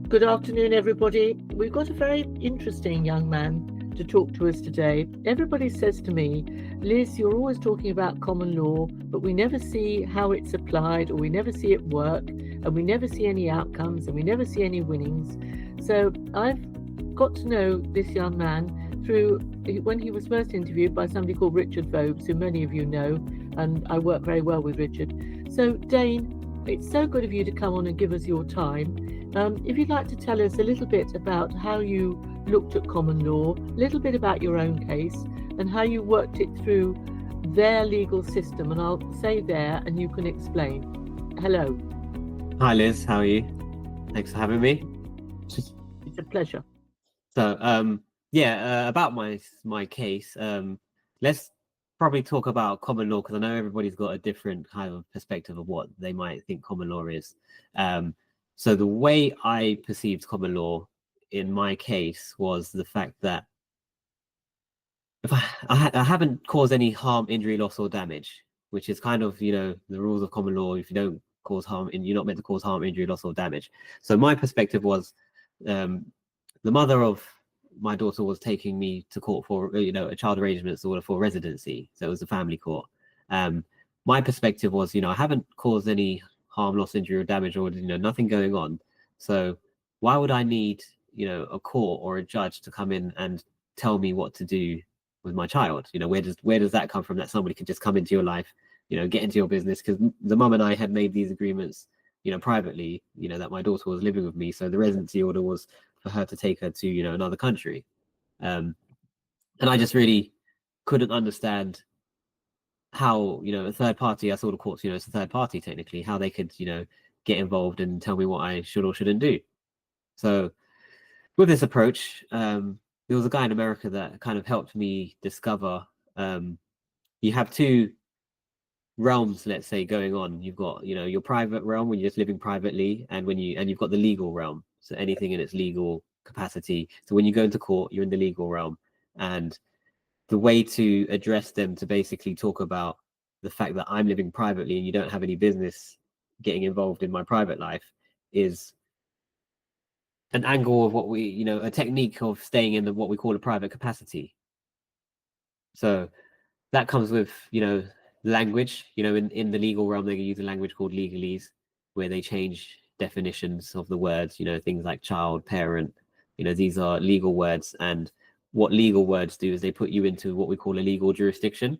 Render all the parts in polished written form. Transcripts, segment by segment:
Good afternoon, everybody. We've got a very interesting young man to talk to us today. Everybody says to me, Liz, you're always talking about common law, but we never see how it's applied, or we never see it work, and we never see any outcomes, and we never see any winnings. So I've got to know this young man through when he was first interviewed by somebody called Richard Vobes, who many of you know, and I work very well with Richard. So, Dayne, it's so good of you to come on and give us your time. If you'd like to tell us a little bit about how you looked at common law, a little bit about your own case, and how you worked it through their legal system, and I'll say there, and you can explain. Hello. Hi Liz, how are you? Thanks for having me. It's a pleasure. So, about my case. Let's probably talk about common law because I know everybody's got a different kind of perspective of what they might think common law is. So the way I perceived common law in my case was the fact that if I haven't caused any harm, injury, loss, or damage, which is kind of the rules of common law. If you don't cause harm, and you're not meant to cause harm, injury, loss, or damage. So my perspective was, the mother of my daughter was taking me to court for a child arrangements order for residency. So it was a family court. My perspective was, I haven't caused any harm, loss, injury, or damage, or nothing going on. So why would I need a court or a judge to come in and tell me what to do with my child? Where does that come from, that somebody could just come into your life, get into your business? Because the mum and I had made these agreements privately, that my daughter was living with me, so the residency order was for her to take her to another country. And I just really couldn't understand how a third party, I saw the courts, it's a third party technically, how they could get involved and tell me what I should or shouldn't do. So with this approach, there was a guy in America that kind of helped me discover, you have two realms, let's say, going on. You've got your private realm when you're just living privately, and you've got the legal realm, so anything in its legal capacity. So when you go into court, you're in the legal realm, and the way to address them, to basically talk about the fact that I'm living privately and you don't have any business getting involved in my private life, is an angle of what we a technique of staying in what we call a private capacity. So that comes with language. In the legal realm, they use a language called legalise, where they change definitions of the words, things like child, parent. These are legal words, and what legal words do is they put you into what we call a legal jurisdiction.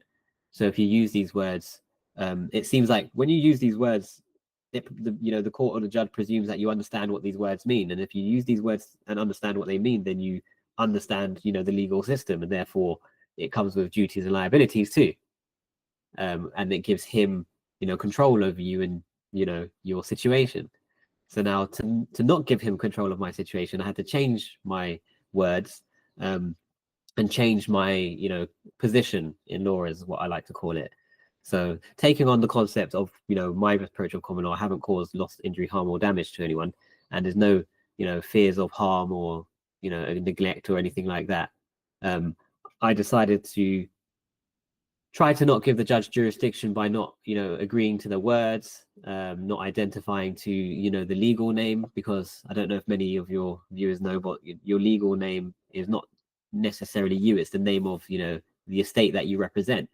So if you use these words, it seems like when you use these words, the court or the judge presumes that you understand what these words mean, and if you use these words and understand what they mean, then you understand the legal system, and therefore it comes with duties and liabilities too. And it gives him control over you and your situation. So now to not give him control of my situation, I had to change my words, and change my position in law, is what I like to call it. So taking on the concept of my approach of common law, I haven't caused loss, injury, harm, or damage to anyone, and there's no fears of harm or neglect or anything like that. I decided to try to not give the judge jurisdiction by not agreeing to the words, not identifying to the legal name, because I don't know if many of your viewers know, but your legal name is not necessarily you, it's the name of the estate that you represent.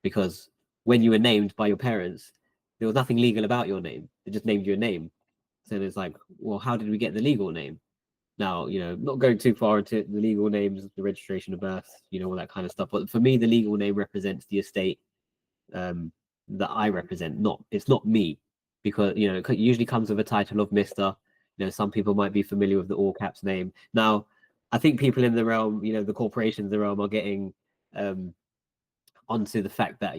Because when you were named by your parents, there was nothing legal about your name, they just named your name. So it's like, well, how did we get the legal name? Now, not going too far into the legal names, the registration of birth, all that kind of stuff. But for me, the legal name represents the estate that I represent. It's not me, because it usually comes with a title of Mr. Some people might be familiar with the all caps name. Now, I think people in the realm, the corporations in the realm, are getting onto the fact that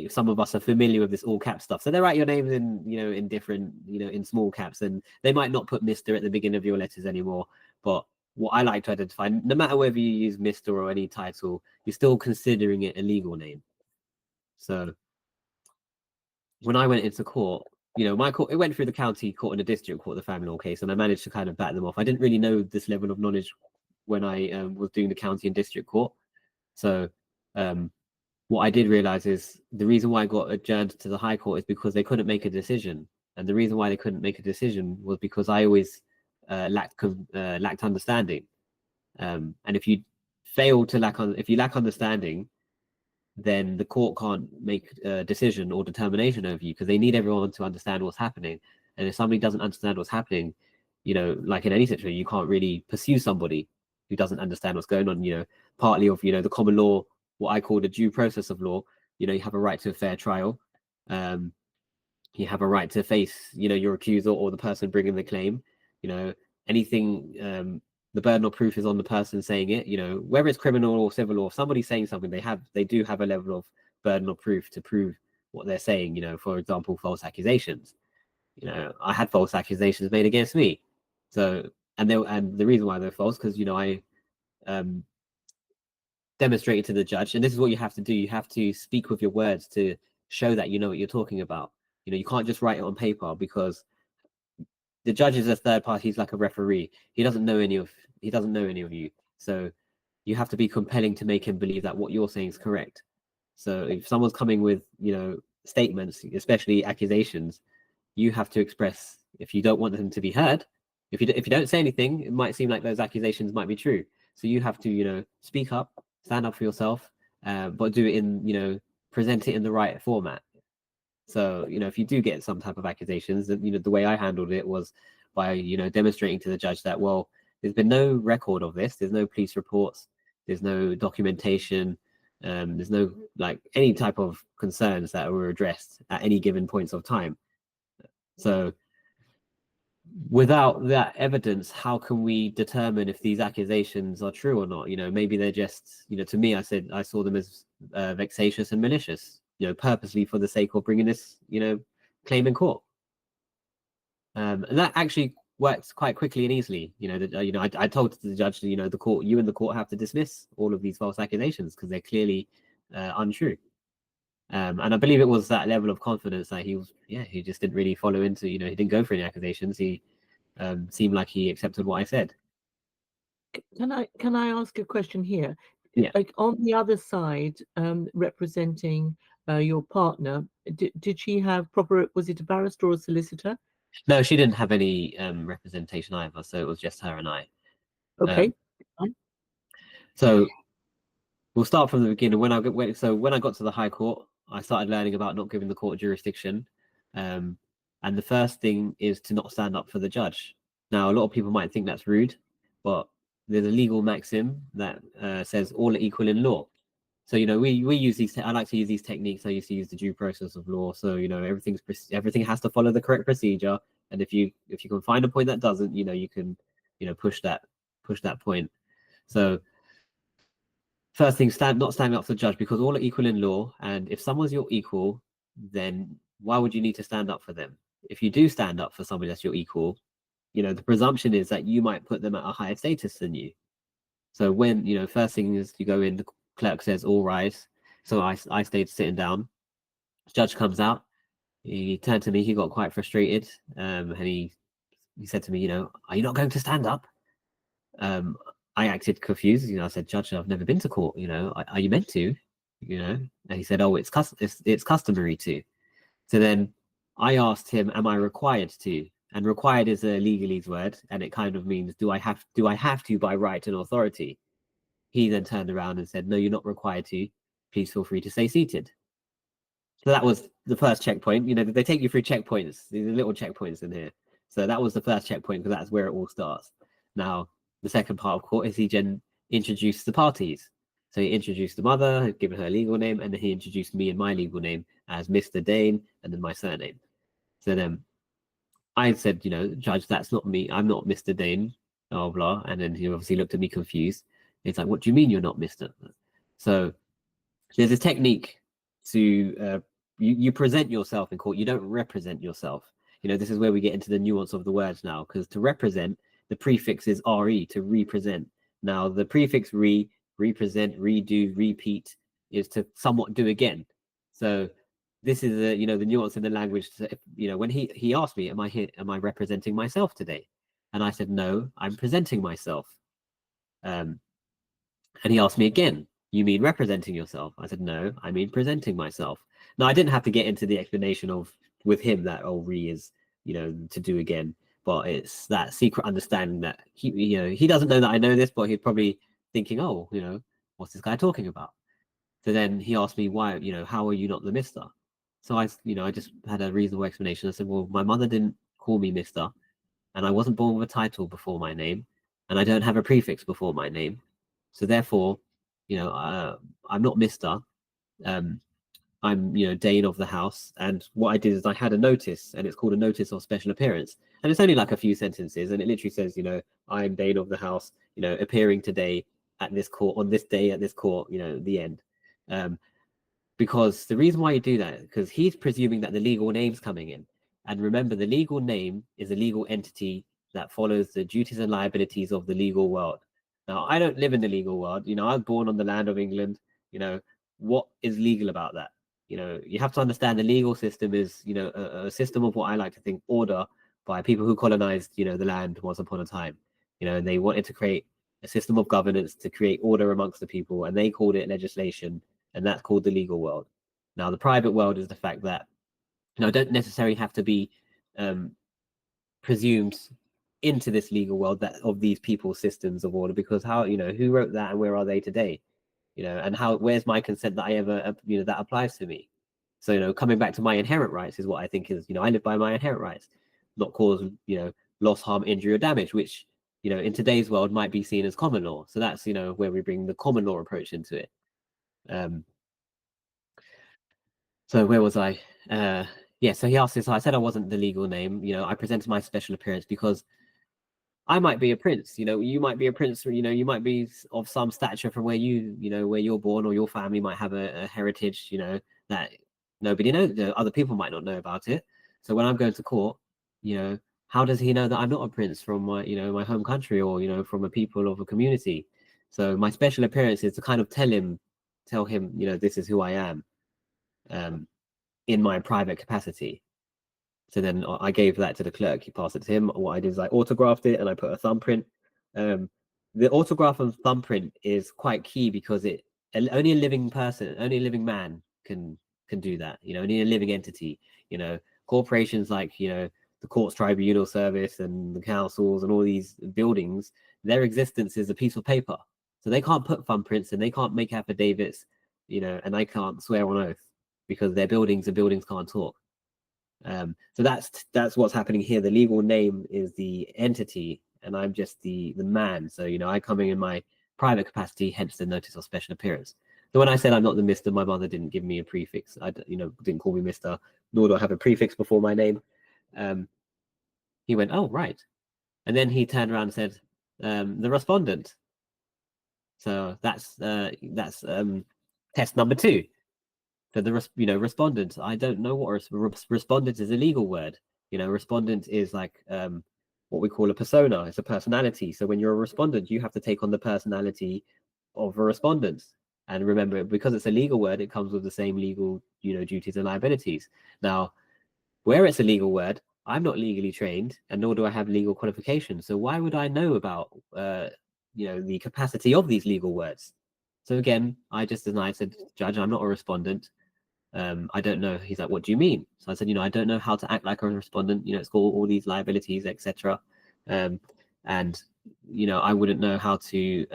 some of us are familiar with this all cap stuff, so they write your names in in different in small caps, and they might not put Mr. at the beginning of your letters anymore. But what I like to identify, no matter whether you use Mr. or any title, you're still considering it a legal name. So when I went into court, my court, it went through the county court and the district court, the family law case, and I managed to kind of bat them off. I didn't really know this level of knowledge when I was doing the county and district court. So what I did realize is the reason why I got adjourned to the High Court is because they couldn't make a decision. And the reason why they couldn't make a decision was because I always lacked understanding. And if you if you lack understanding, then the court can't make a decision or determination over you, because they need everyone to understand what's happening. And if somebody doesn't understand what's happening, like in any situation, you can't really pursue somebody who doesn't understand what's going on. Partly of the common law, what I call the due process of law. You have a right to a fair trial. You have a right to face your accuser or the person bringing the claim. Anything, the burden of proof is on the person saying it. Whether it's criminal or civil law, if somebody's saying something, they do have a level of burden of proof to prove what they're saying. For example, false accusations. I had false accusations made against me. So, and the reason why they're false, because I demonstrated to the judge, and this is what you have to do. You have to speak with your words to show that you know what you're talking about. You can't just write it on paper, because the judge is a third party. He's like a referee. He doesn't know any of you. So you have to be compelling to make him believe that what you're saying is correct. So if someone's coming with statements, especially accusations, you have to express, if you don't want them to be heard, if you don't say anything, it might seem like those accusations might be true. So you have to speak up, stand up for yourself, but do it in present it in the right format. So, if you do get some type of accusations, the way I handled it was by, demonstrating to the judge that, well, there's been no record of this. There's no police reports. There's no documentation. There's no, any type of concerns that were addressed at any given points of time. So without that evidence, how can we determine if these accusations are true or not? Maybe they're just, to me, I saw them as vexatious and malicious, purposely for the sake of bringing this, claim in court. And that actually works quite quickly and easily. I told the judge, the court, you and the court have to dismiss all of these false accusations because they're clearly untrue. And I believe it was that level of confidence that he just didn't really follow into, he didn't go for any accusations. He seemed like he accepted what I said. Can I ask a question here? Yeah. Like on the other side, representing your partner, did she have proper, was it a barrister or a solicitor? No, she didn't have any representation either. So it was just her and I. Okay. So we'll start from the beginning. When I got to the High Court, I started learning about not giving the court jurisdiction. And the first thing is to not stand up for the judge. Now, a lot of people might think that's rude, but there's a legal maxim that says all are equal in law. So, we use these, I like to use these techniques. I used to use the due process of law. So, everything has to follow the correct procedure. And if you can find a point that doesn't, you can, push that point. So first thing, not standing up for the judge, because all are equal in law. And if someone's your equal, then why would you need to stand up for them? If you do stand up for somebody that's your equal, the presumption is that you might put them at a higher status than you. So when, first thing is you go in, the clerk says, all rise. So I stayed sitting down. Judge comes out. He turned to me. He got quite frustrated. And he said to me, are you not going to stand up? I acted confused. I said, Judge, I've never been to court. Are you meant to? And he said, oh, it's customary to. So then I asked him, am I required to? And required is a legalese word, and it kind of means, do I have to by right and authority? He then turned around and said, no, you're not required to. Please feel free to stay seated. So that was the first checkpoint. They take you through checkpoints. These are little checkpoints in here. So that was the first checkpoint, because that's where it all starts. Now, the second part of court is he introduced the parties. So he introduced the mother, had given her legal name, and then he introduced me and my legal name as Mr. Dayne, and then my surname. So then I said, Judge, that's not me. I'm not Mr. Dayne, blah, blah. And then he obviously looked at me confused. It's like, what do you mean you're not Mr.? So there's a technique to, you present yourself in court. You don't represent yourself. This is where we get into the nuance of the words now, because to represent, the prefix is re, to represent. Now, the prefix represent, redo, repeat is to somewhat do again. So this is the nuance in the language. When he asked me, am I representing myself today? And I said, no, I'm presenting myself. And he asked me again, you mean representing yourself? I said, no, I mean presenting myself. Now, I didn't have to get into the explanation of with him that re is, to do again. but it's that secret understanding that he doesn't know that I know this, but he's probably thinking, oh, what's this guy talking about? So then he asked me why, how are you not the Mister? So I just had a reasonable explanation. I said, well, my mother didn't call me Mister, and I wasn't born with a title before my name, and I don't have a prefix before my name. So therefore, I'm not Mister. I'm, Dayne of the house. And what I did is I had a notice, and it's called a notice of special appearance. And it's only like a few sentences, and it literally says, I'm Dayne of the house, appearing today at this court, on this day at this court, the end. Because the reason why you do that, because he's presuming that the legal name's coming in. And remember, the legal name is a legal entity that follows the duties and liabilities of the legal world. Now, I don't live in the legal world. I was born on the land of England. What is legal about that? You have to understand the legal system is, a system of what I like to think order by people who colonized, the land once upon a time. And they wanted to create a system of governance to create order amongst the people, and they called it legislation, and that's called the legal world. Now, the private world is the fact that, don't necessarily have to be presumed into this legal world that of these people's systems of order, because who wrote that and where are they today? And where's my consent that I ever, that applies to me? So, coming back to my inherent rights is what I think is, I live by my inherent rights, not cause, loss, harm, injury, or damage, which, in today's world might be seen as common law. So that's, where we bring the common law approach into it. So where was I? Yeah, so he asked this. So I said I wasn't the legal name. I presented my special appearance because I might be a prince. You might be a prince. You might be of some stature from where where you're born, or your family might have a heritage. That nobody knows. Other people might not know about it. So when I'm going to court, how does he know that I'm not a prince from my my home country, or from a people of a community? So my special appearance is to kind of tell him, this is who I am. In my private capacity. So then I gave that to the clerk. He passed it to him. What I did is I autographed it and I put a thumbprint. The autograph and thumbprint is quite key because only a living person, only a living man can do that. Only a living entity. Corporations like the Courts Tribunal Service and the councils and all these buildings, their existence is a piece of paper. So they can't put thumbprints and they can't make affidavits, and they can't swear on oath, because they're buildings and buildings can't talk. So that's what's happening here. The legal name is the entity, and I'm just the man. So I come in my private capacity, hence the notice of special appearance. So when I said I'm not the Mister, my mother didn't give me a prefix. I didn't call me Mister, nor do I have a prefix before my name. He went, oh right, and then he turned around and said, the respondent. So that's test number 2. So the respondent, I don't know what respondent is. A legal word. Respondent is like what we call a persona. It's a personality. So when you're a respondent, you have to take on the personality of a respondent. And remember, because it's a legal word, it comes with the same legal duties and liabilities. Now, where it's a legal word, I'm not legally trained, and nor do I have legal qualifications. So why would I know about the capacity of these legal words? So again, I just denied, said, Judge, I'm not a respondent. I don't know. He's like, what do you mean? So I said, I don't know how to act like a respondent. It's got all these liabilities, etc. And I wouldn't know how to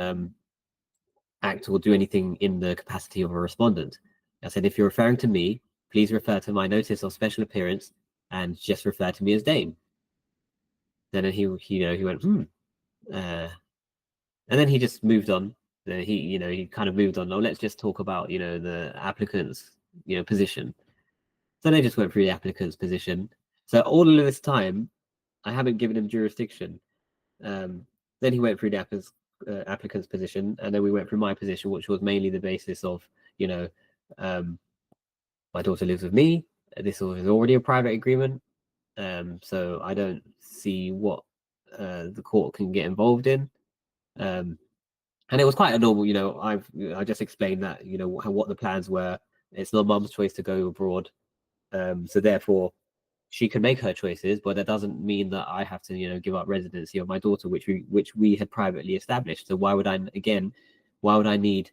act or do anything in the capacity of a respondent. I said, if you're referring to me, please refer to my notice of special appearance and just refer to me as Dayne. Then he went, and then he just moved on. He kind of moved on. Oh, let's just talk about the applicant's position. So they just went through the applicant's position. So all of this time, I haven't given him jurisdiction. Then he went through the applicant's position, and then we went through my position, which was mainly the basis of my daughter lives with me. This is already a private agreement. So I don't see what the court can get involved in. And it was quite a normal, I just explained that, what the plans were. It's not mum's choice to go abroad. So therefore, she can make her choices, but that doesn't mean that I have to, give up residency of my daughter, which we had privately established. So why would I need,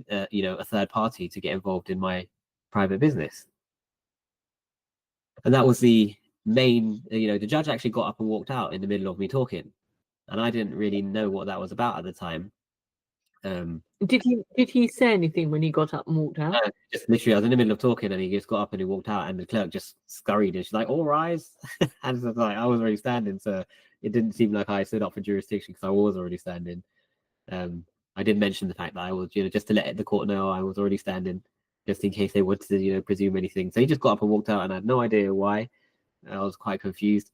a third party to get involved in my private business? And that was the the judge actually got up and walked out in the middle of me talking, and I didn't really know what that was about at the time. Did he say anything when he got up and walked out? Just literally, I was in the middle of talking, and he just got up and he walked out, and the clerk just scurried, and she's like, "All rise," and so like I was already standing, so it didn't seem like I stood up for jurisdiction because I was already standing. I did mention the fact that I was, just to let the court know I was already standing, just in case they wanted to, presume anything. So he just got up and walked out, and I had no idea why. I was quite confused.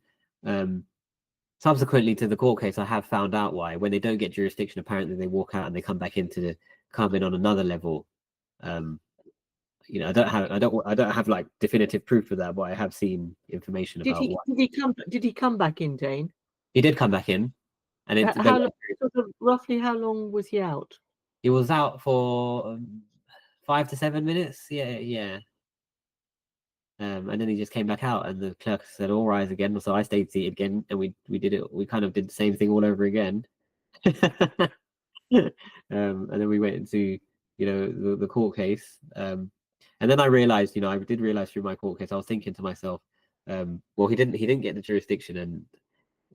Subsequently to the court case, I have found out why. When they don't get jurisdiction, apparently they walk out and they come back come in on another level. I don't have like definitive proof of that, but I have seen information about why. Did he come back in, Dayne? He did come back in, and roughly how long was he out? He was out for 5 to 7 minutes. Yeah. And then he just came back out, and the clerk said, "All rise again." So I stayed seated again, and we did it. We kind of did the same thing all over again. And then we went into the court case. And then I realized, I did realize through my court case, I was thinking to myself, well, he didn't get the jurisdiction, and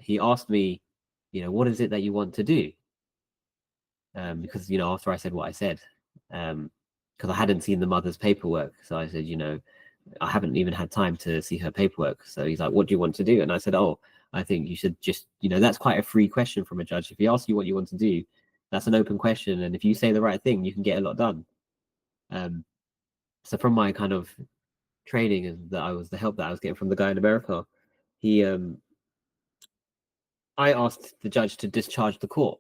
he asked me, what is it that you want to do? Because after I said what I said, because I hadn't seen the mother's paperwork, so I said, I haven't even had time to see her paperwork. So he's like, "What do you want to do?" And I said, "Oh, I think you should just, that's quite a free question from a judge. If he asks you what you want to do, that's an open question, and if you say the right thing, you can get a lot done." So from my kind of training and the help that I was getting from the guy in America, I asked the judge to discharge the court.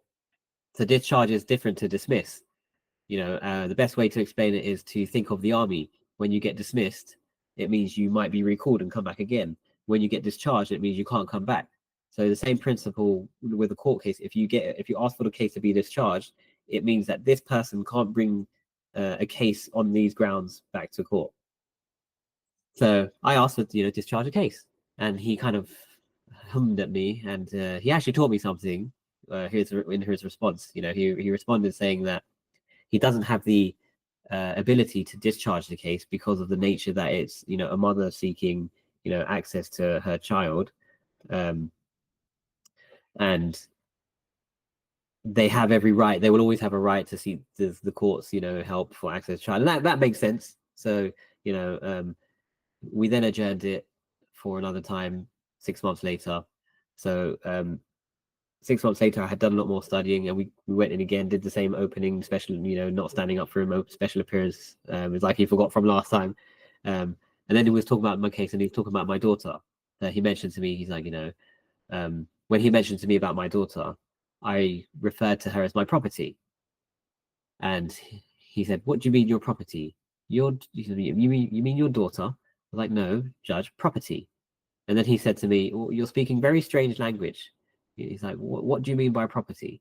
So discharge is different to dismiss. The best way to explain it is to think of the army. When you get dismissed, it means you might be recalled and come back again. When you get discharged, it means you can't come back. So the same principle with a court case. If you ask for the case to be discharged, it means that this person can't bring a case on these grounds back to court. So I asked for discharge a case, and he kind of hummed at me, and he actually taught me something. In his response, he responded saying that he doesn't have the ability to discharge the case because of the nature that it's a mother seeking access to her child, and they have every right. They will always have a right to seek the courts help for access to child, and that makes sense. So we then adjourned it for another time 6 months later. So 6 months later, I had done a lot more studying, and we went in again, did the same opening, special, not standing up for him, special appearance. It's like he forgot from last time. And then he was talking about my case, and he was talking about my daughter. He mentioned to me, he's like, when he mentioned to me about my daughter, I referred to her as my property. And he said, "What do you mean your property? You mean your daughter?" I was like, "No, judge, property." And then he said to me, "Well, you're speaking very strange language." He's like, "What do you mean by property?"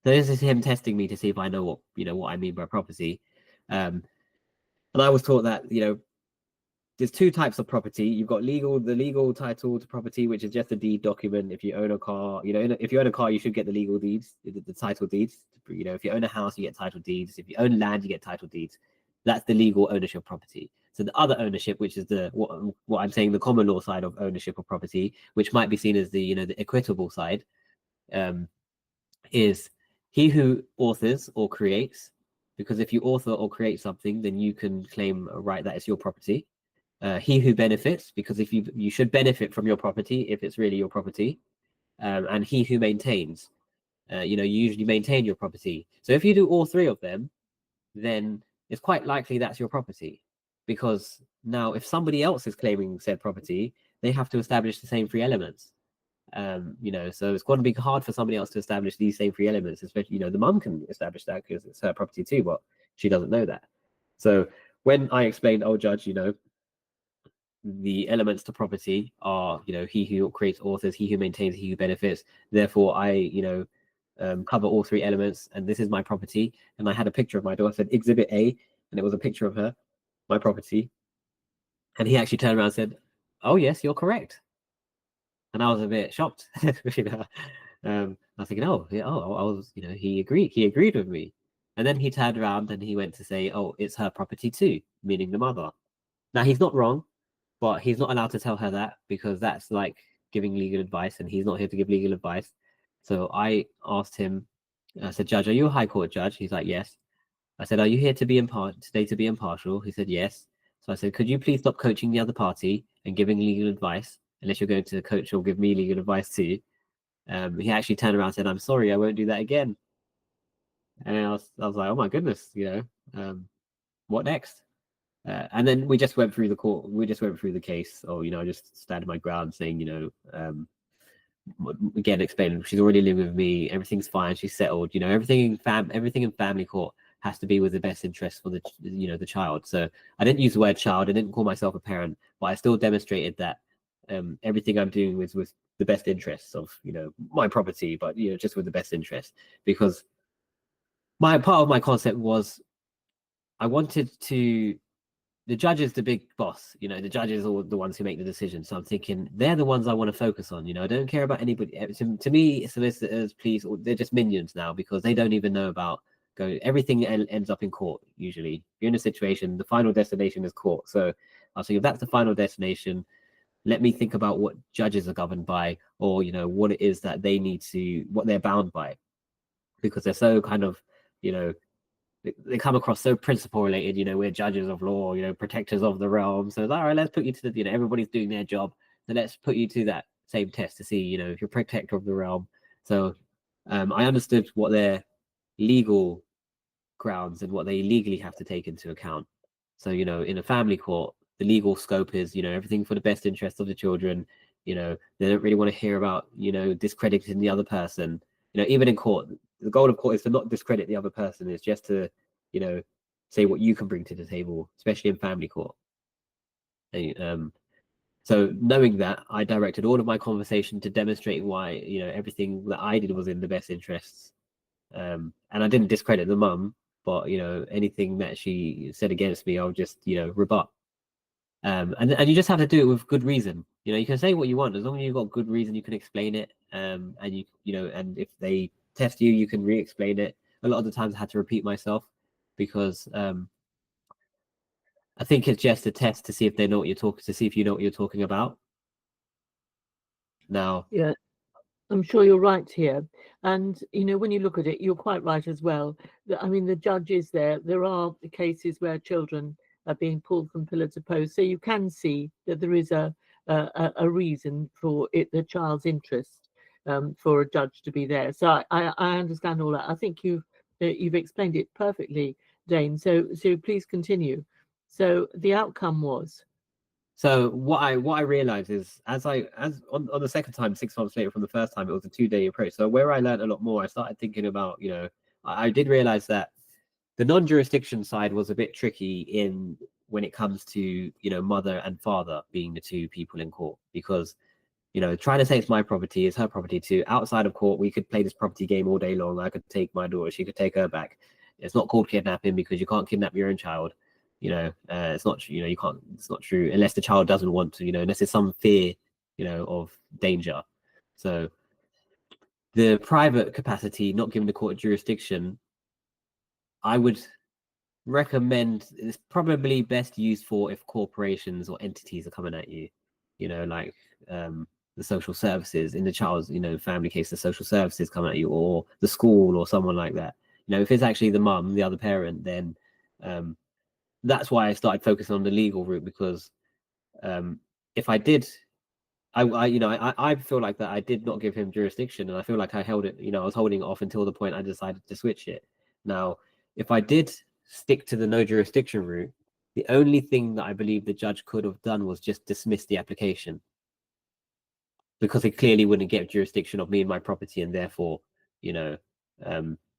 So this is him testing me to see if I know what I mean by property. And I was taught that there's two types of property. You've got the legal title to property, which is just a deed document. If you own a car, if you own a car, you should get the legal deeds, the title deeds. If you own a house, you get title deeds. If you own land, you get title deeds. That's the legal ownership of property. So the other ownership, which is what I'm saying, the common law side of ownership of property, which might be seen as the the equitable side, is he who authors or creates. Because if you author or create something, then you can claim a right that it's your property. He who benefits, because if you should benefit from your property if it's really your property, and he who maintains. You usually maintain your property. So if you do all three of them, then it's quite likely that's your property, because now if somebody else is claiming said property, they have to establish the same three elements. So it's going to be hard for somebody else to establish these same three elements, especially the mum can establish that because it's her property too, but she doesn't know that. So when I explained, "Oh, judge, the elements to property are he who creates, authors, he who maintains, he who benefits, therefore I cover all three elements, and this is my property," and I had a picture of my daughter, said Exhibit A, and it was a picture of her, my property, and he actually turned around and said, "Oh yes, you're correct." And I was a bit shocked. I was thinking, "Oh yeah, I was he agreed with me." And then he turned around and he went to say, "Oh, it's her property too," meaning the mother. Now he's not wrong. but he's not allowed to tell her that because that's like giving legal advice, and he's not here to give legal advice. So I asked him, I said, Judge, are you a High Court judge? He's like, yes. I said, are you here to be today to be impartial? He said, yes. So I said, could you please stop coaching the other party and giving legal advice, unless you're going to coach or give me legal advice too. He actually turned around and said, I'm sorry, I won't do that again. And I was like, oh my goodness, what next? And then we just went through the court. We just went through the case. Or I just standing my ground, saying, again, explaining she's already living with me. Everything's fine. She's settled. Everything in family court has to be with the best interest for the child. So I didn't use the word child. I didn't call myself a parent, but I still demonstrated that everything I'm doing was with the best interests of my property, but just with the best interest, because part of my concept was I wanted to. The judge is the big boss, the judges are the ones who make the decision. So I'm thinking they're the ones I want to focus on. I don't care about anybody. To me, solicitors, police, they're just minions now, because they don't even know about everything ends up in court. Usually if you're in a situation, the final destination is court. So I was thinking, if that's the final destination, let me think about what judges are governed by, or what it is that what they're bound by, because they're so kind of, they come across so principle related. We're judges of law, protectors of the realm. So all right, let's put you to the, everybody's doing their job, so let's put you to that same test to see, if you're protector of the realm. So I understood what their legal grounds and what they legally have to take into account. So in a family court, the legal scope is everything for the best interest of the children. They don't really want to hear about discrediting the other person. Even in court, the goal of court is to not discredit the other person. It's just to say what you can bring to the table, especially in family court. So knowing that, I directed all of my conversation to demonstrate why everything that I did was in the best interests. And I didn't discredit the mum, but anything that she said against me, I'll just rebut. And you just have to do it with good reason. You can say what you want, as long as you've got good reason, you can explain it. And and if they test you, you can re-explain it. A lot of the times I had to repeat myself, because I think it's just a test to see if they know what you're talking, to see if you know what you're talking about. Now, Yeah, I'm sure you're right here. And, when you look at it, you're quite right as well. I mean, the judge is there. There are cases where children are being pulled from pillar to post. So you can see that there is a reason for it, the child's interest, for a judge to be there. So I understand all that. I think you've explained it perfectly, Dayne. So please continue. So the outcome was. So what I realized is, as on the second time, 6 months later from the first time, it was a 2-day approach. So where I learned a lot more, I started thinking about, I did realize that the non-jurisdiction side was a bit tricky when it comes to, mother and father being the two people in court, because, trying to say it's my property is her property too. Outside of court, we could play this property game all day long. I could take my daughter, she could take her back. It's not called kidnapping, because you can't kidnap your own child. It's not, you can't, it's not true unless the child doesn't want to, unless there's some fear, of danger. So the private capacity, not giving the court jurisdiction, I would recommend it's probably best used for if corporations or entities are coming at you, like the social services in the child's, family case, the social services coming at you, or the school or someone like that. If it's actually the mum, the other parent, then that's why I started focusing on the legal route, because if I did, I feel like that I did not give him jurisdiction, and I feel like I held it, I was holding it off until the point I decided to switch it. Now, if I did stick to the no jurisdiction route, the only thing that I believe the judge could have done was just dismiss the application, because he clearly wouldn't get jurisdiction of me and my property, and therefore,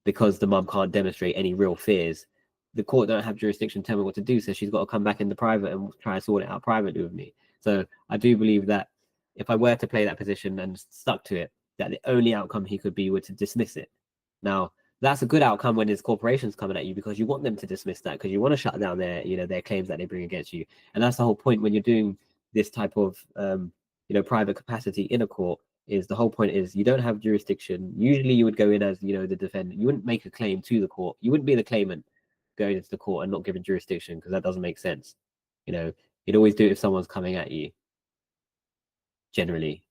because the mum can't demonstrate any real fears, the court don't have jurisdiction to tell me what to do, so she's got to come back in the private and try and sort it out privately with me. So I do believe that if I were to play that position and stuck to it, that the only outcome he could be were to dismiss it. Now, that's a good outcome when there's corporations coming at you, because you want them to dismiss that, because you want to shut down their claims that they bring against you. And that's the whole point when you're doing this type of private capacity in a court. Is the whole point is you don't have jurisdiction. Usually you would go in as the defendant. You wouldn't make a claim to the court. You wouldn't be the claimant going into the court and not given jurisdiction, because that doesn't make sense. You'd always do it if someone's coming at you, generally.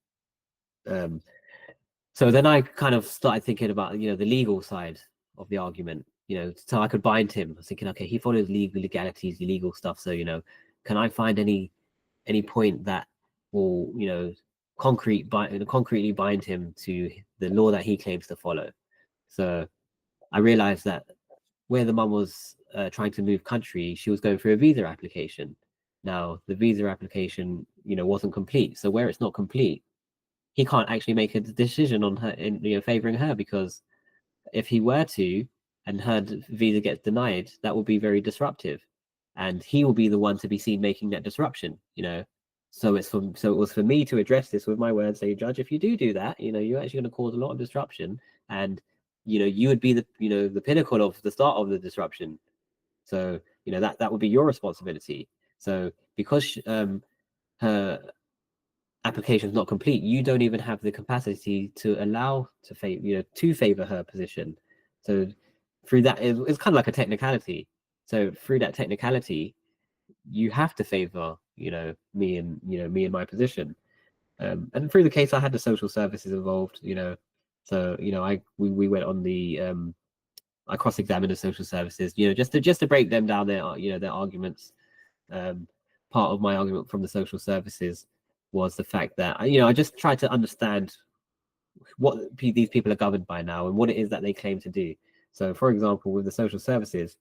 So then I kind of started thinking about, the legal side of the argument, so I could bind him. I was thinking, okay, he follows legalities, illegal stuff. So, can I find any point that will, concretely bind him to the law that he claims to follow? So I realized that where the mum was trying to move country, she was going through a visa application. Now, the visa application, wasn't complete. So where it's not complete, he can't actually make a decision on her in favoring her, because if he were to and her visa gets denied, that will be very disruptive, and he will be the one to be seen making that disruption. So it was for me to address this with my words, say, Judge, if you do that, you're actually going to cause a lot of disruption, and you would be the pinnacle of the start of the disruption. So that would be your responsibility. So because her application is not complete, you don't even have the capacity to allow to favor her position. So through that, it's kind of like a technicality. So through that technicality, you have to favor me and my position. And through the case, I had the social services involved. So we went on the I cross-examined the social services. Just to break them down their arguments. Part of my argument from the social services was the fact that I just tried to understand what these people are governed by now and what it is that they claim to do. So, for example, with the social services,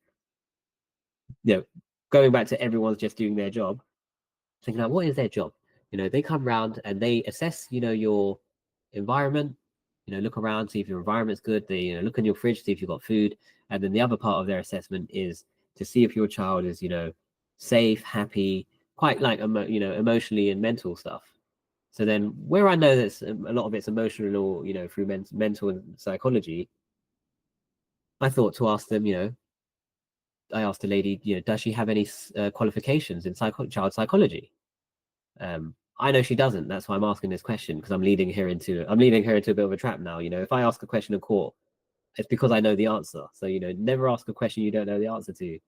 going back to everyone's just doing their job, thinking like, what is their job? They come around and they assess, your environment, look around, see if your environment's good. They, look in your fridge, see if you've got food. And then the other part of their assessment is to see if your child is, safe, happy, quite like, emotionally and mental stuff. So then where I know that a lot of it's emotional, through mental and psychology, I thought to ask them, I asked the lady, does she have any qualifications in child psychology? I know she doesn't. That's why I'm asking this question, because I'm leading her into a bit of a trap now. If I ask a question in court, it's because I know the answer. So never ask a question you don't know the answer to,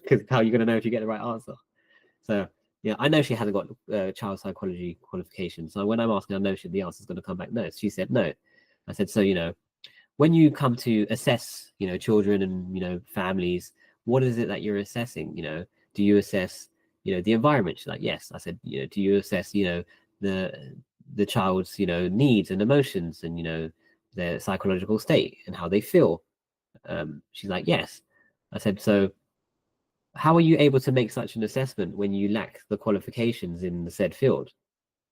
because how are you going to know if you get the right answer? So I know she hasn't got child psychology qualifications. So when I'm asking, I know the answer is going to come back no. She said no. I said, so when you come to assess children and families, what is it that you're assessing? Do you assess the environment? She's like, yes. I said, do you assess the child's needs and emotions and their psychological state and how they feel? She's like, yes. I said, so how are you able to make such an assessment when you lack the qualifications in the said field?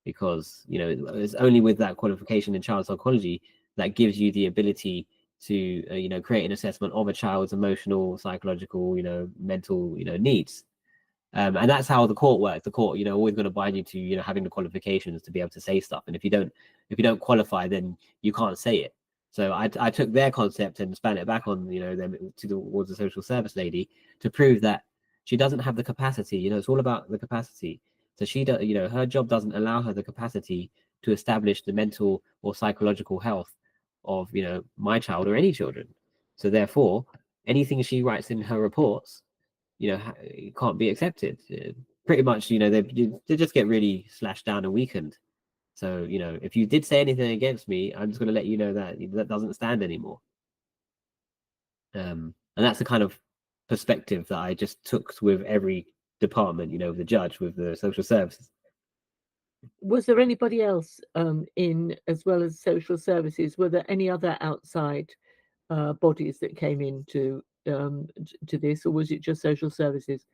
Because it's only with that qualification in child psychology that gives you the ability to create an assessment of a child's emotional, psychological, mental needs. And that's how the court works. The court always going to bind you to having the qualifications to be able to say stuff, and if you don't qualify, then you can't say it. So I took their concept and span it back on them towards the social service lady to prove that she doesn't have the capacity. It's all about the capacity. So she does, her job doesn't allow her the capacity to establish the mental or psychological health of my child or any children. So therefore, anything she writes in her reports, it can't be accepted. Pretty much, they just get really slashed down and weakened. So if you did say anything against me, I'm just going to let you know that that doesn't stand anymore. And that's the kind of perspective that I just took with every department, the judge, with the social services. Was there anybody else in, as well as social services? Were there any other outside bodies that came into to this, or was it just social services?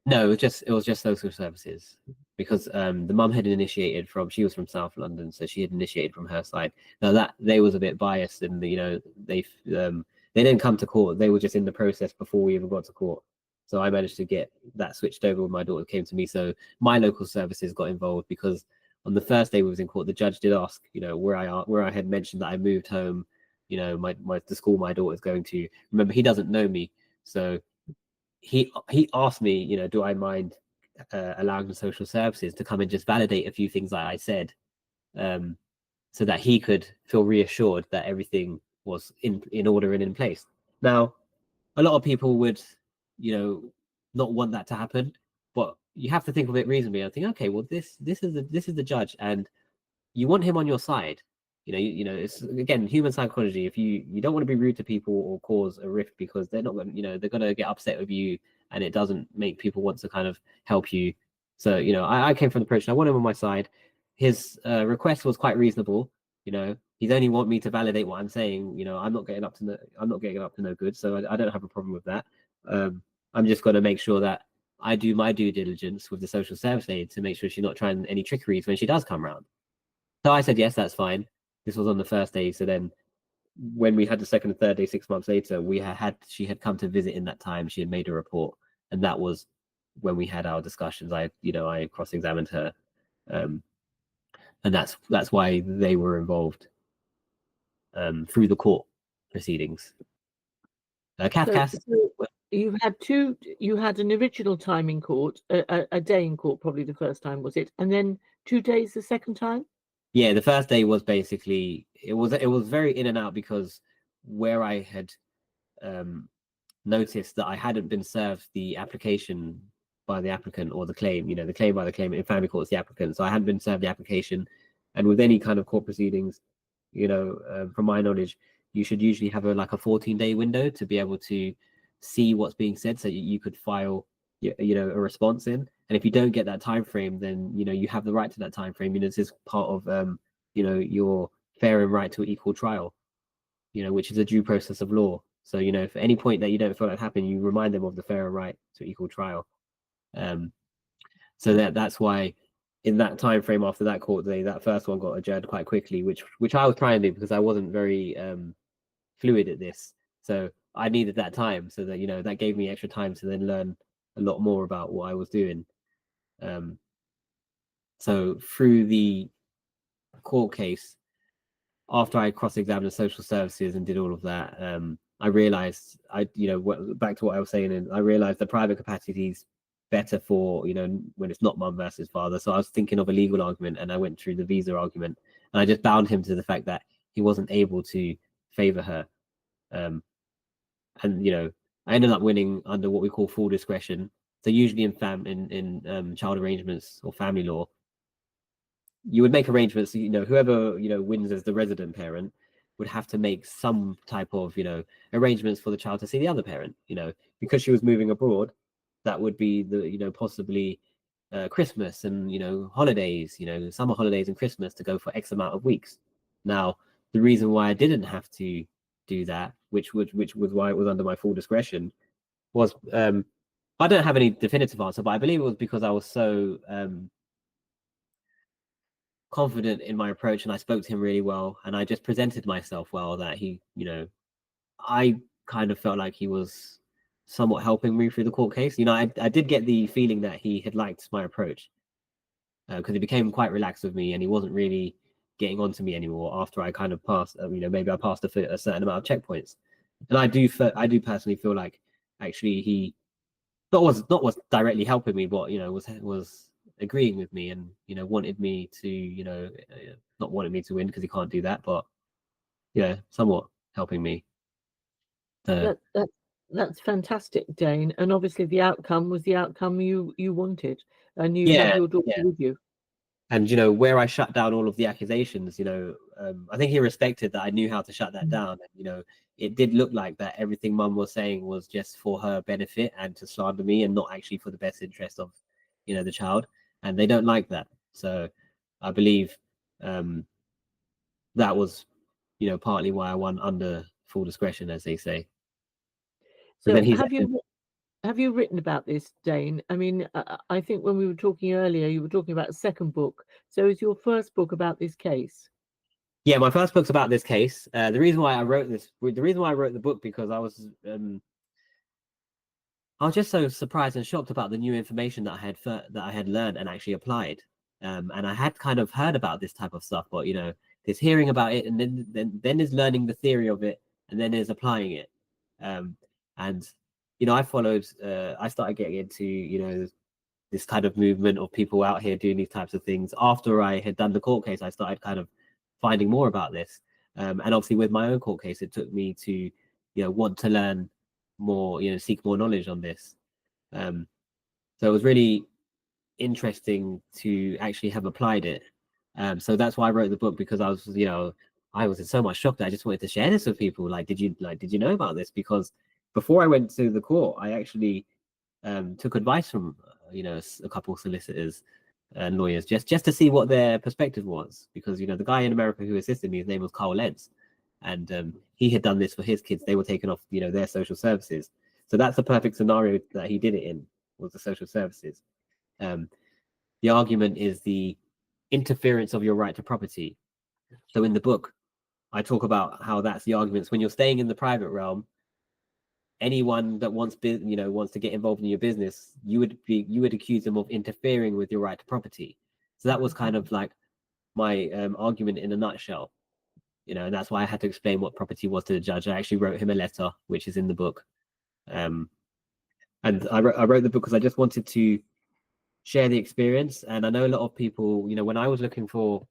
No, it was just social services, because the mum had initiated she was from South London, so she had initiated from her side. Now that they was a bit biased, and they didn't come to court. They were just in the process before we even got to court. So I managed to get that switched over when my daughter came to me. So my local services got involved, because on the first day we was in court, the judge did ask, where I had mentioned that I moved home, the school my daughter's going to. Remember, he doesn't know me, so he asked me, do I mind allowing the social services to come and just validate a few things that I said, so that he could feel reassured that everything was in order and in place. Now, a lot of people would, not want that to happen, but you have to think of it reasonably. I think, okay, well, this is the judge, and you want him on your side. It's again human psychology. If you don't want to be rude to people or cause a rift because they're not going, they're going to get upset with you, and it doesn't make people want to kind of help you. So I came from the approach. I want him on my side. His request was quite reasonable. He'd only want me to validate what I'm saying. I'm not getting up to no good, so I don't have a problem with that. I'm just going to make sure that I do my due diligence with the social service aide to make sure she's not trying any trickeries when she does come around. So I said, yes, that's fine. This was on the first day. So then when we had the second and third day, 6 months later, she had come to visit in that time. She had made a report. And that was when we had our discussions. I cross-examined her. And that's why they were involved through the court proceedings. So you had an original time in court, a day in court, probably the first time, was it? And then 2 days the second time? Yeah, the first day was basically, it was very in and out because where I had noticed that I hadn't been served the application by the applicant or the claim, the claim by the claimant. In family court, it's the applicant. So I hadn't been served the application. And with any kind of court proceedings, from my knowledge, you should usually have a 14-day window to be able to see what's being said, so you could file a response in. And if you don't get that time frame, then you have the right to that time frame. This is part of your fair and right to equal trial, which is a due process of law. So for any point that you don't feel that happened, you remind them of the fair and right to equal trial. So that's why in that time frame after that court day, that first one got adjourned quite quickly, which I was trying to do because I wasn't very fluid at this. So I needed that time, so that that gave me extra time to then learn a lot more about what I was doing. So through the court case, after I cross-examined the social services and did all of that, I realized back to what I was saying, and I realized the private capacity is better for when it's not mum versus father. So I was thinking of a legal argument, and I went through the visa argument, and I just bound him to the fact that he wasn't able to favor her. And I ended up winning under what we call full discretion. So usually in child arrangements or family law, you would make arrangements. Whoever wins as the resident parent would have to make some type of arrangements for the child to see the other parent. Because she was moving abroad, that would be the possibly Christmas and holidays, summer holidays and Christmas, to go for X amount of weeks. Now, the reason why I didn't have to do that, which was why it was under my full discretion, was I don't have any definitive answer, but I believe it was because I was so confident in my approach, and I spoke to him really well, and I just presented myself well, that I kind of felt like he was somewhat helping me through the court case. I did get the feeling that he had liked my approach, because he became quite relaxed with me, and he wasn't really getting on to me anymore after I kind of passed, maybe I passed a certain amount of checkpoints. And I do personally feel like actually he not was directly helping me, but was agreeing with me, and wanted me to not wanted me to win, because he can't do that, but somewhat helping me. That's fantastic, Dayne. And obviously the outcome was the outcome you wanted, and you Yeah, have your daughter with you. And where I shut down all of the accusations, I think he respected that I knew how to shut that down. And, it did look like that everything Mum was saying was just for her benefit and to slander me, and not actually for the best interest of the child. And they don't like that. So I believe that was partly why I won under full discretion, as they say. So then have you written about this, Dayne? I mean, I think when we were talking earlier, you were talking about a second book. So is your first book about this case? Yeah, my first book's about this case. The reason why I wrote the book, because I was just so surprised and shocked about the new information that I had learned and actually applied. And I had kind of heard about this type of stuff, but there's hearing about it, and then there's learning the theory of it, and then there's applying it. And I started getting into this kind of movement of people out here doing these types of things. After I had done the court case, I started kind of finding more about this. And obviously with my own court case, it took me to want to learn more, seek more knowledge on this. So it was really interesting to actually have applied it. So that's why I wrote the book, because I was, I was in so much shock that I just wanted to share this with people. Like, did you know about this? Because before I went to the court, I actually took advice from a couple of solicitors and lawyers, just to see what their perspective was, because the guy in America who assisted me, his name was Carl Lentz, and he had done this for his kids. They were taken off their social services, so that's the perfect scenario that he did it in, was the social services. The argument is the interference of your right to property. So in the book, I talk about how that's the arguments when you're staying in the private realm. Anyone that wants to get involved in your business, you would accuse them of interfering with your right to property. So that was kind of like my argument in a nutshell, and that's why I had to explain what property was to the judge. I actually wrote him a letter, which is in the book, and I wrote the book because I just wanted to share the experience. And I know a lot of people, when I was looking for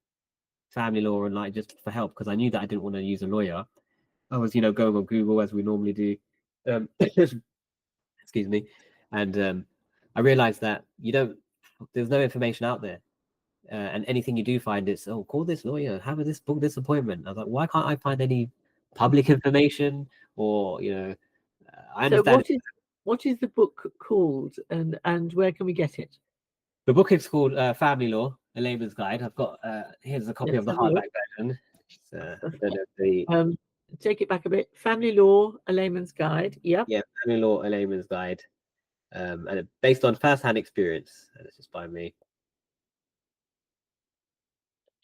family law and like just for help, because I knew that I didn't want to use a lawyer, I was going on Google as we normally do. Excuse me. And I realized that there's no information out there. And anything you do find, it's, oh, call this lawyer, book this appointment. I was like, why can't I find any public information? Or I understand. So what is the book called, and where can we get it? The book is called Family Law: A Layman's Guide. I've got here's a copy Let's of the have a look. hardback version. Take it back a bit. Family Law: A Layman's Guide. Yep. Yeah, Family Law: A Layman's Guide, and based on first-hand experience. This is by me.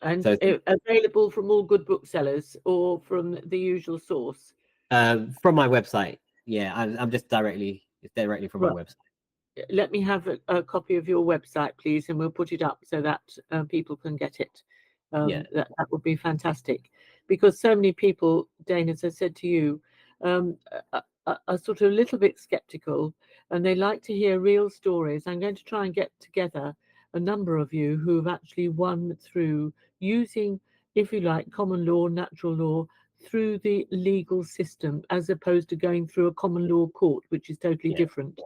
And so available from all good booksellers or from the usual source? From my website. Yeah, I'm just directly from my website. Let me have a copy of your website, please, and we'll put it up so that people can get it. That would be fantastic, because so many people, Dayne, as I said to you, are sort of a little bit skeptical, and they like to hear real stories. I'm going to try and get together a number of you who have actually won through using, if you like, common law, natural law, through the legal system, as opposed to going through a common law court, which is totally different.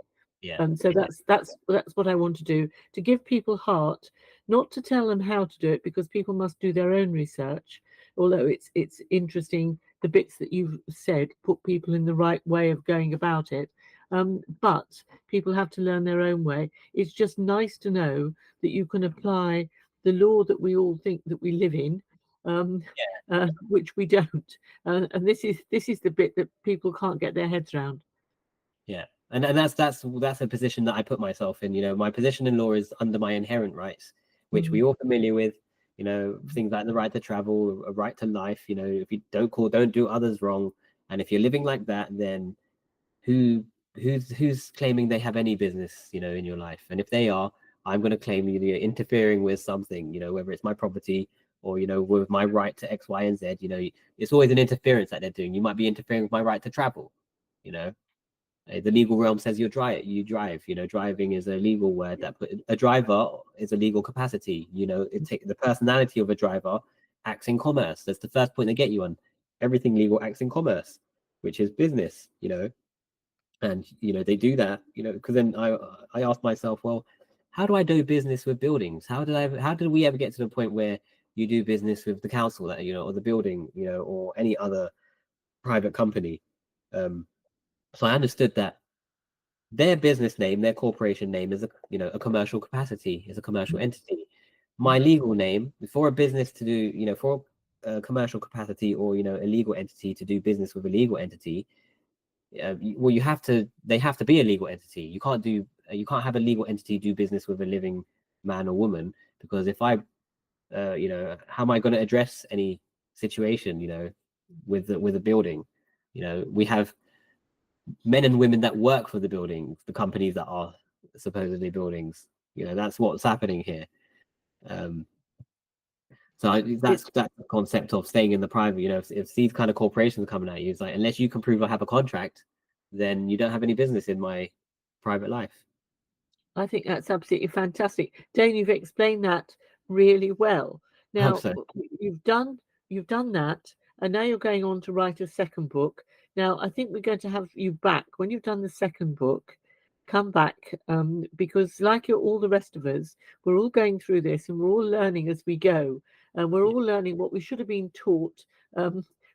So that's what I want to do, to give people heart, not to tell them how to do it, because people must do their own research. Although it's interesting, the bits that you've said put people in the right way of going about it. But people have to learn their own way. It's just nice to know that you can apply the law that we all think that we live in, which we don't. And this is the bit that people can't get their heads around. Yeah. And that's a position that I put myself in. My position in law is under my inherent rights, which we're all familiar with. Things like the right to travel, a right to life. If you don't do others wrong, and if you're living like that, then who's claiming they have any business, in your life? And if they are, I'm going to claim you're interfering with something. Whether it's my property or with my right to X, Y, and Z. It's always an interference that they're doing. You might be interfering with my right to travel. The legal realm says you drive. Driving is a legal word that a driver is a legal capacity. The personality of a driver acts in commerce. That's the first point they get you on. Everything legal acts in commerce, which is business. And they do that. Because then I asked myself, well, how do I do business with buildings? How did we ever get to the point where you do business with the council, that or the building, or any other private company? So I understood that their business name, their corporation name is a commercial capacity, is a commercial entity. My legal name, for a business to do, for a commercial capacity or, a legal entity to do business with a legal entity, well, they have to be a legal entity. You can't have a legal entity do business with a living man or woman, because if how am I going to address any situation, with a building? We have men and women that work for the buildings, the companies that are supposedly buildings. That's what's happening here. So that's the concept of staying in the private. If these kind of corporations are coming at you, it's like, unless you can prove I have a contract, then you don't have any business in my private life. I think that's absolutely fantastic, Dayne. You've explained that really well. Now, you've done that, and now you're going on to write a second book. Now, I think we're going to have you back when you've done the second book, come back, because like all the rest of us, we're all going through this and we're all learning as we go, and we're Yeah, all learning what we should have been taught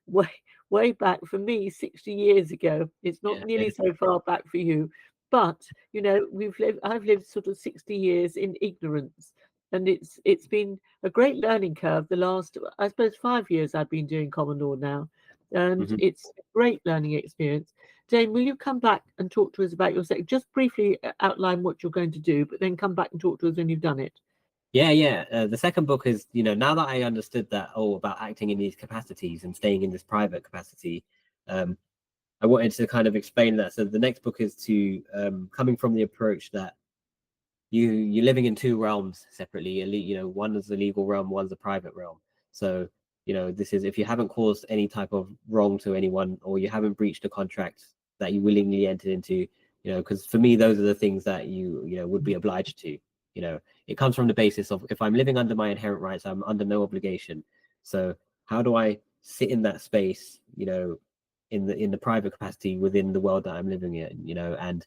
way way back. For me, 60 years ago. It's not yeah, nearly so far back for you, but I've lived sort of 60 years in ignorance, and it's been a great learning curve. The last, I suppose, 5 years I've been doing common law now, and mhm. it's a great learning experience. Dayne, will you come back and talk to us about your second? Just briefly outline what you're going to do, but then come back and talk to us when you've done it. Yeah. The second book is, now that I understood that, about acting in these capacities and staying in this private capacity, I wanted to kind of explain that. So the next book is to coming from the approach that you're living in two realms separately. One is the legal realm, one's the private realm. So this is if you haven't caused any type of wrong to anyone, or you haven't breached a contract that you willingly entered into. Because for me, those are the things that you would be obliged to. It comes from the basis of, if I'm living under my inherent rights, I'm under no obligation. So how do I sit in that space, in the private capacity within the world that I'm living in, and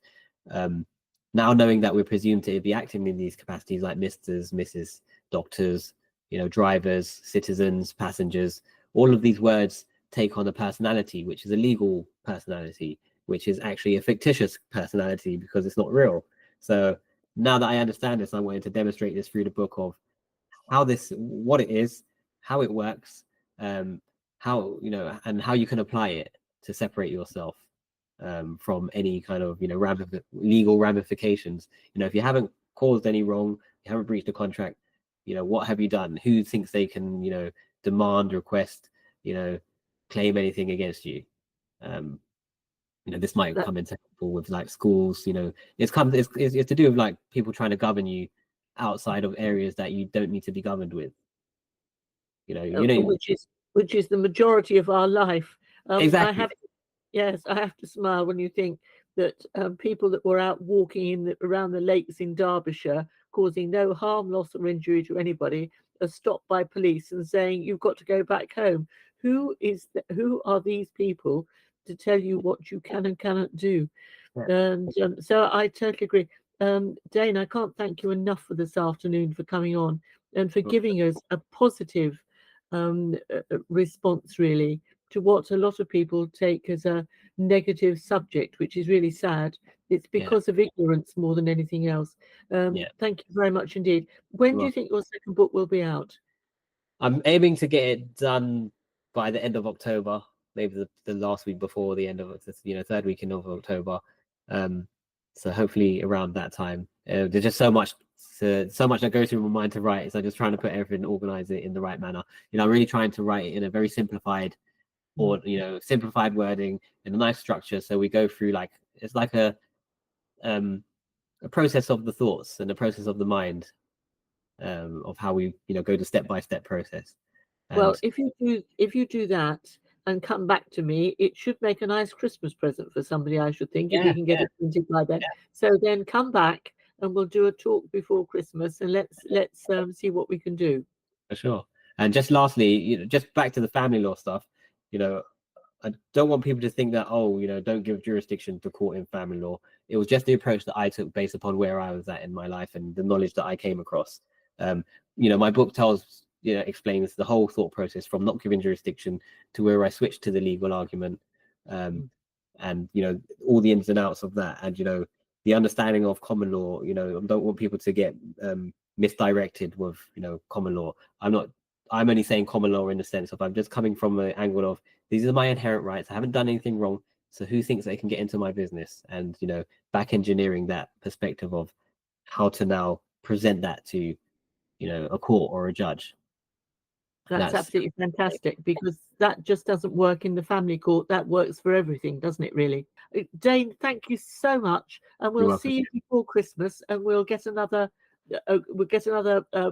now knowing that we're presumed to be acting in these capacities, like Misters, Mrs., doctors, drivers, citizens, passengers, all of these words take on a personality, which is a legal personality, which is actually a fictitious personality because it's not real. So now that I understand this, I wanted to demonstrate this through the book of what it is, how it works, how, and how you can apply it to separate yourself from any kind of, legal ramifications. If you haven't caused any wrong, you haven't breached a contract, what have you done? Who thinks they can, demand, request, claim anything against you? This might That, come into helpful with like schools. It's to do with like people trying to govern you outside of areas that you don't need to be governed with. which is the majority of our life. I Exactly. have Yes, I have to smile when you think that people that were out walking around the lakes in Derbyshire, causing no harm, loss, or injury to anybody, are stopped by police and saying, "You've got to go back home." Who are these people to tell you what you can and cannot do? Yeah. And so I totally agree. Dayne, I can't thank you enough for this afternoon for coming on and for giving us a positive response, really, to what a lot of people take as a negative subject, which is really sad. It's Yeah. because of ignorance more than anything else. Yeah. Thank you very much indeed. When do you Well, think your second book will be out? I'm aiming to get it done by the end of October, maybe the last week before the end of third weekend of October. So hopefully around that time. There's just so much that goes through my mind to write. So I'm just trying to put everything, organize it in the right manner. I'm really trying to write it in a very simplified, or simplified wording in a nice structure. So we go through it's like a process of the thoughts and a process of the mind, of how we go the step-by-step process. Well, And if you do that and come back to me, it should make a nice Christmas present for somebody, I should think, if we yeah, can get it printed by then. So then come back and we'll do a talk before Christmas, and let's see what we can do. for sure. And just lastly, just back to the family law stuff, you know I don't want people to think that, don't give jurisdiction to court in family law. It was just the approach that I took based upon where I was at in my life and the knowledge that I came across. My book explains the whole thought process from not giving jurisdiction to where I switched to the legal argument, and all the ins and outs of that, and the understanding of common law. I don't want people to get misdirected with common law. I'm only saying common law in the sense of, I'm just coming from an angle of, these are my inherent rights. I haven't done anything wrong. So who thinks they can get into my business? And, back engineering that perspective of how to now present that to, a court or a judge. That's That's absolutely fantastic, because that just doesn't work in the family court. That works for everything, doesn't it, really? Dayne, thank you so much. And You're we'll welcome. see you before Christmas, and we'll get another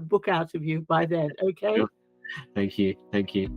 book out of you by then. Okay. Thank you. Thank you.